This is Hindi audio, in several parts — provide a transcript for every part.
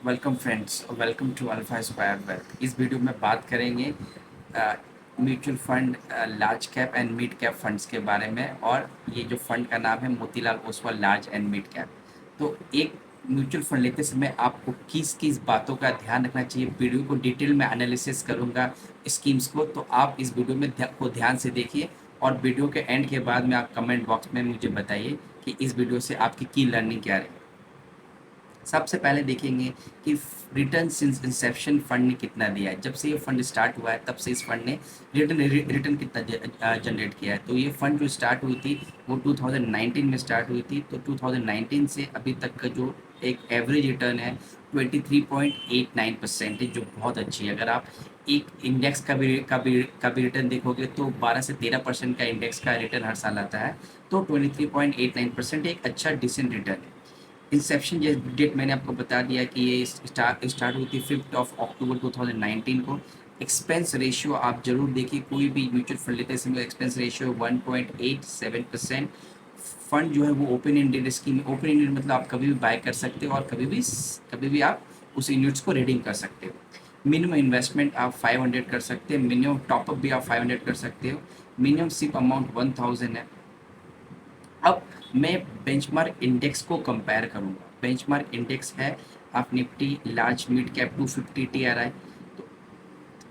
Welcome friends, welcome to Alpha Square Wealth. इस वीडियो में बात करेंगे mutual fund, large cap and mid cap funds के बारे में। और ये जो फंड का नाम है Motilal Oswal large and mid cap. तो एक म्यूचुअल फंड लेते समय आपको किस किस बातों का ध्यान रखना चाहिए, वीडियो को डिटेल में एनालिसिस करूंगा स्कीम्स को, तो आप इस वीडियो में को ध्यान से देखिए। और वीडियो के एंड के बाद में आप कमेंट बॉक्स में मुझे बताइए कि इस वीडियो से आपकी की लर्निंग क्या रही। सबसे पहले देखेंगे कि रिटर्न सिंस इंसेप्शन फंड ने कितना दिया है। जब से ये फंड स्टार्ट हुआ है तब से इस फंड ने रिटर्न कितना जनरेट किया है। तो ये फंड जो स्टार्ट हुई थी वो 2019 में स्टार्ट हुई थी। तो 2019 से अभी तक का जो एक एवरेज रिटर्न है 23.89% है, जो बहुत अच्छी है। अगर आप एक इंडेक्स का भी रिटर्न देखोगे तो 12 से 13% का इंडेक्स का रिटर्न हर साल आता है। तो 23.89% एक अच्छा डिसेंट रिटर्न है। इंसेप्शन डेट मैंने आपको बता दिया कि ये स्टार्ट हुई थी 5 अक्टूबर 2019 को। एक्सपेंस रेशियो आप जरूर देखिए, कोई भी म्यूचुअल फंड लेते समय एक्सपेंस रेशियो 1.87%। फंड जो है वो open ended scheme, open ended मतलब आप कभी भी बाय कर सकते हो और कभी भी आप उस यूनिट्स को रिडीम कर सकते हो। मिनिमम इन्वेस्टमेंट आप 500 कर सकते हैं, मिनिमम टॉपअप भी आप 500 कर सकते हो। मिनिमम सिप अमाउंट 1000 है। अब मैं बेंचमार्क इंडेक्स को कंपेयर करूंगा। बेंचमार्क इंडेक्स है आप Nifty large mid cap 250 TRI। तो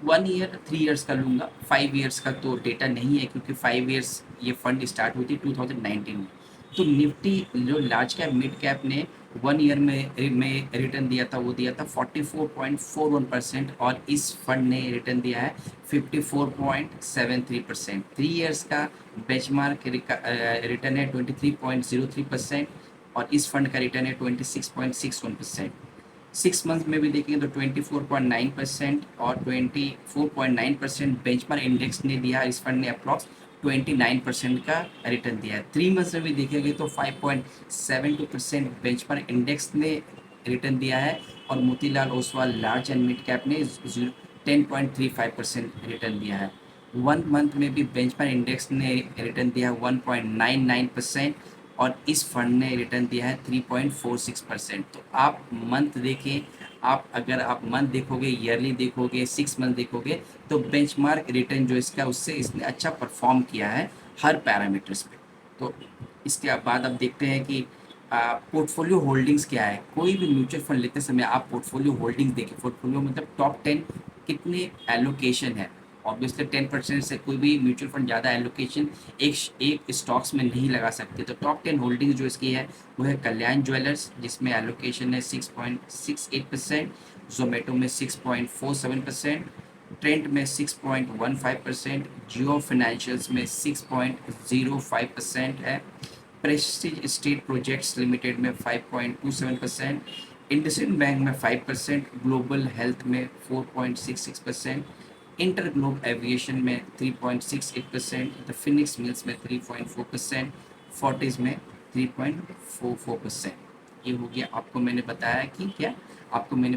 1 ईयर 3 ईयर्स का लूंगा, 5 ईयर्स का तो डेटा नहीं है क्योंकि 5 ईयर्स ये फंड स्टार्ट हुई थी 2019 में। तो निफ्टी जो लार्ज कैप मिड कैप ने 1 ईयर में रिटर्न दिया था, वो दिया था 44.41%। और इस फंड ने रिटर्न दिया है 54.73%। 3 ईयर्स का बेंचमार्क रिटर्न है 23.03%। और इस फंड का रिटर्न है 26.61%। 6 मंथ में भी देखेंगे तो 24.9% और 24.9% बेंचमार्क इंडेक्स ने दिया। इस फंड ने अप्रॉक्स 29% का रिटर्न दिया है। 3 मंथ्स में भी देखेंगे तो 5.72% बेंचमार्क इंडेक्स ने रिटर्न दिया है। और Motilal Oswal large and mid cap ने 10.35% रिटर्न दिया है। 1 मंथ में भी बेंचमार्क इंडेक्स ने रिटर्न दिया है 1.99%। और इस फंड ने रिटर्न दिया है 3.46%। तो आप मंथ देखें, अगर आप मंथ देखोगे, ईयरली देखोगे, 6 मंथ देखोगे, तो बेंचमार्क रिटर्न जो इसका उससे इसने अच्छा परफॉर्म किया है हर पैरामीटर्स पे। तो इसके बाद अब देखते हैं कि पोर्टफोलियो होल्डिंग्स क्या है। कोई भी म्यूचुअल फंड लेते समय आप पोर्टफोलियो होल्डिंग्स देखिए। पोर्टफोलियो मतलब टॉप 10 कितने एलोकेशन है। ऑब्वियसली 10% से कोई भी म्यूचुअल फंड ज़्यादा एलोकेशन एक स्टॉक्स में नहीं लगा सकते। तो टॉप 10 होल्डिंग जो इसकी है वो है कल्याण ज्वेलर्स, जिसमें एलोकेशन है 6.68%। जोमेटो में 6.47%। ट्रेंट में 6.15%। जियो फाइनेंशियल्स में 6.05% है। प्रेस्टीज स्टेट प्रोजेक्ट्स लिमिटेड में 5.27%। इंडसइंड बैंक में 5%। ग्लोबल हेल्थ में 4.66%। इंटर ग्लोब एविएशन में 3.68%। द फिनिक्स मिल्स में 3.4%। फोर्टिस में 3.44%। ये हो गया। आपको मैंने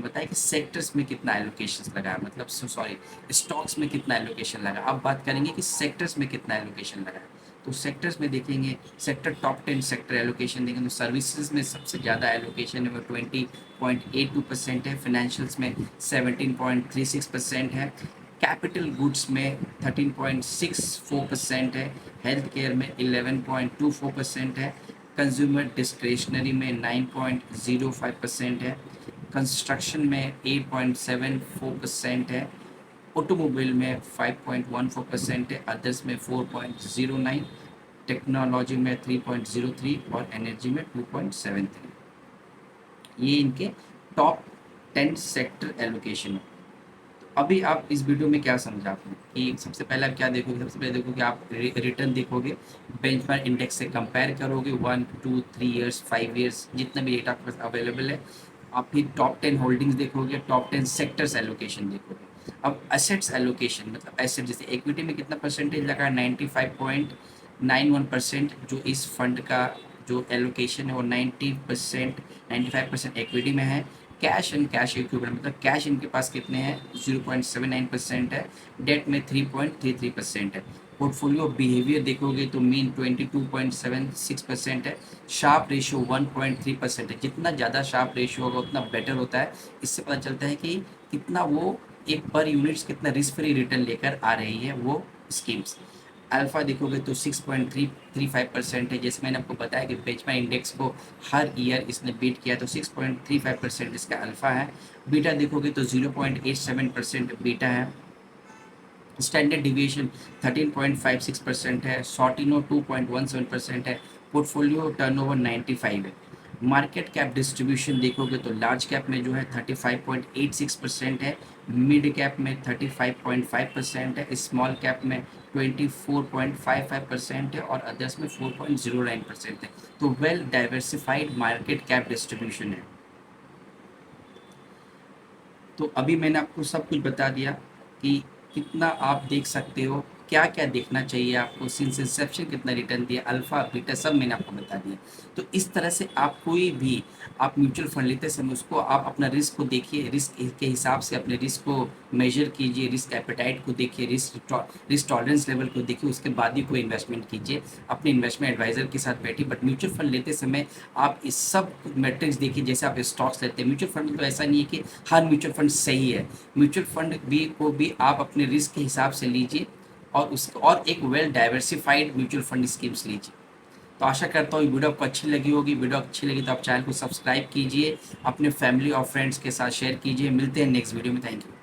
बताया कि सेक्टर्स में कितना एलोकेशन लगा है, मतलब सॉरी, स्टॉक्स में कितना एलोकेशन लगा। अब बात करेंगे कि सेक्टर्स में कितना एलोकेशन लगा है। तो सेक्टर्स में देखेंगे, सेक्टर टॉप 10 सेक्टर एलोकेशन देखेंगे तो सर्विसेज में सबसे ज़्यादा एलोकेशन है वो 20.82% है। फाइनेंशियल्स में 17.36% है। कैपिटल गुड्स में 13.64% है। हेल्थ केयर में 11.24% है। कंज्यूमर डिस्क्रेशनरी में 9.05% है। कंस्ट्रक्शन में 8.74% है। ऑटोमोबाइल में 5.14% है। अदर्स में 4.09। टेक्नोलॉजी में 3.03 और एनर्जी में 2.73। ये इनके टॉप 10 सेक्टर एलोकेशन है। अभी आप इस वीडियो में क्या समझा आपने कि सबसे पहले आप क्या देखोगे। सबसे पहले देखोगे आप रिटर्न देखोगे, बेंचमार्क इंडेक्स से कंपेयर करोगे 1 2 3 ईयर्स 5 ईयर्स जितना भी डेटा आपके पास अवेलेबल है। आप फिर टॉप 10 होल्डिंग्स देखोगे, टॉप 10 सेक्टर्स एलोकेशन देखोगे। अब एसेट्स एलोकेशन मतलब एसेट, जैसे इक्विटी में कितना परसेंटेज लगा है 95.91%। जो इस फंड का जो एलोकेशन है वो 90%, 95% इक्विटी में है। कैश एंड कैश इक्विवेलेंट मतलब कैश इनके पास कितने हैं 0.79% है। डेट में 3.33% है। पोर्टफोलियो बिहेवियर देखोगे तो मीन 22.76% है, शार्प रेशियो 1.3% है। जितना ज़्यादा शार्प रेशियो होगा उतना बेटर होता है। इससे पता चलता है कि कितना वो एक पर यूनिट्स कितना रिस्क फ्री रिटर्न लेकर आ रही है वो स्कीम्स। अल्फ़ा देखोगे तो 6.335% है। जैसे मैंने आपको बताया कि बेंचमार्क इंडेक्स को हर ईयर इसने बीट किया, तो 6.35% इसका अल्फ़ा है। बीटा देखोगे तो 0.87% बीटा है। स्टैंडर्ड डिविएशन 13.56% है। सॉर्टिनो 2.17% है। पोर्टफोलियो टर्नओवर 95 है। मार्केट कैप डिस्ट्रीब्यूशन देखोगे तो लार्ज कैप में जो है 35.86% है, मिड कैप में 35.5% है, स्मॉल कैप में 24.55% है और अदर्स में 4.09% है। तो well diversified market cap distribution है। तो अभी मैंने आपको सब कुछ बता दिया कि कितना आप देख सकते हो, क्या क्या देखना चाहिए आपको, सिंस इंसेप्शन कितना रिटर्न दिया, अल्फा बीटा सब मैंने आपको बता दिया। तो इस तरह से आप कोई भी आप म्यूचुअल फंड लेते समय उसको आप अपना रिस्क को देखिए, रिस्क के हिसाब से अपने रिस्क को मेजर कीजिए, रिस्क एपेटाइट को देखिए, रिस्क टॉलरेंस लेवल को देखिए, उसके बाद ही कोई इन्वेस्टमेंट कीजिए। अपने इन्वेस्टमेंट एडवाइजर के साथ बैठिए। बट म्यूचुअल फंड लेते समय आप इस सब मैट्रिक्स देखिए। जैसे आप स्टॉक्स लेते हैं, म्यूचुअल फंड में तो ऐसा नहीं है कि हर म्यूचुअल फंड सही है। म्यूचुअल फंड भी आप अपने रिस्क के हिसाब से लीजिए और एक well diversified mutual fund schemes लीजिए। तो आशा करता हूँ वीडियो आपको अच्छी लगी होगी। वीडियो अच्छी लगी तो आप चैनल को सब्सक्राइब कीजिए, अपने फैमिली और फ्रेंड्स के साथ शेयर कीजिए। मिलते हैं नेक्स्ट वीडियो में। Thank you.